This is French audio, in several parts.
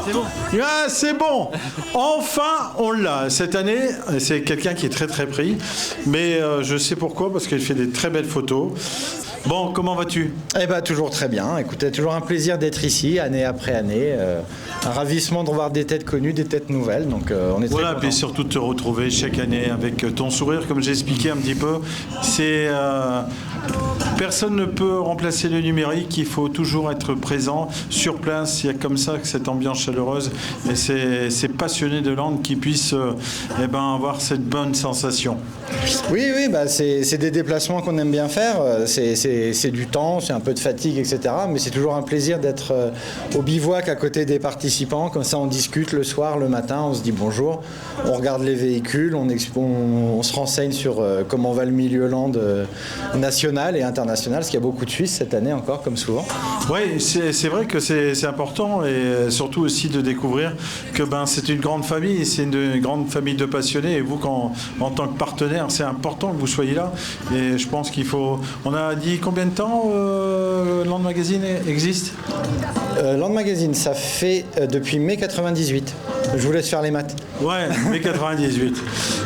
C'est bon. Ah, c'est bon. Enfin, on l'a. Cette année, c'est quelqu'un qui est très très pris. Mais je sais pourquoi, parce qu'il fait des très belles photos. Bon, comment vas-tu? Eh ben, toujours très bien. Écoutez, toujours un plaisir d'être ici, année après année. Un ravissement de voir des têtes connues, des têtes nouvelles. Donc, on est très Voilà, contents. puis surtout de te retrouver chaque année avec ton sourire, comme j'ai expliqué un petit peu. C'est personne ne peut remplacer le numérique. Il faut toujours être présent sur place. Il y a comme ça cette ambiance chaleureuse et c'est passionné de langue qui puissent avoir cette bonne sensation. Oui, bah, c'est des déplacements qu'on aime bien faire. C'est du temps, c'est un peu de fatigue, etc. Mais c'est toujours un plaisir d'être au bivouac à côté des participants. Comme ça, on discute le soir, le matin, on se dit bonjour. On regarde les véhicules, on se renseigne sur comment va le milieu land national et international, parce qu'il y a beaucoup de Suisses cette année encore, comme souvent. Oui, c'est vrai que c'est important et surtout aussi de découvrir que c'est une grande famille, c'est une grande famille de passionnés et vous, en tant que partenaire, c'est important que vous soyez là et je pense qu'il faut... On a dit combien de temps Land Magazine existe? Land Magazine, ça fait depuis mai 98. Je vous laisse faire les maths. Ouais, mai 98.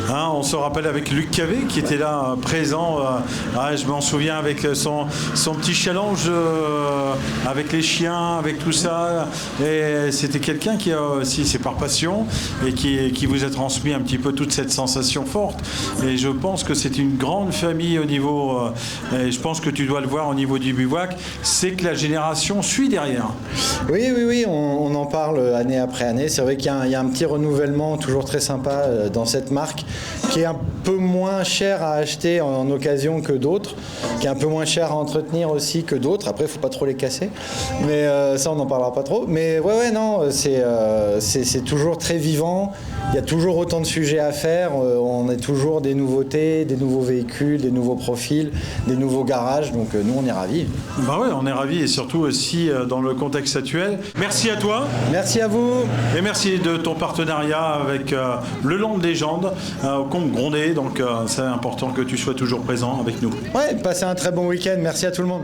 On se rappelle avec Luc Cavé qui était là présent. Je m'en souviens avec son petit challenge avec les chiens, avec tout ça. Et c'était quelqu'un qui a aussi, c'est par passion, et qui vous a transmis un petit peu toute cette sensation forte. Et je pense que c'est une grande famille au niveau, et je pense que tu dois le voir au niveau du bivouac, c'est que la génération suit derrière. Oui, on en parle année après année. C'est vrai qu'il y a un petit renouvellement toujours très sympa dans cette marque qui est un peu moins cher à acheter en occasion que d'autres, qui est un peu moins cher à entretenir aussi que d'autres. Après, il ne faut pas trop les casser. Mais ça, on n'en parlera pas trop. Mais non, c'est toujours très vivant. Il y a toujours autant de sujets à faire. On a toujours des nouveautés, des nouveaux véhicules, des nouveaux profils, des nouveaux garages. Donc nous, on est ravis. Bah ouais, on est ravis et surtout aussi dans le contexte actuel. Merci à toi. Merci à vous. Et merci de ton partenariat avec le Land Légende au Comte Grondé. Donc c'est important que tu sois toujours présent avec nous. Ouais, passez un très bon week-end. Merci à tout le monde.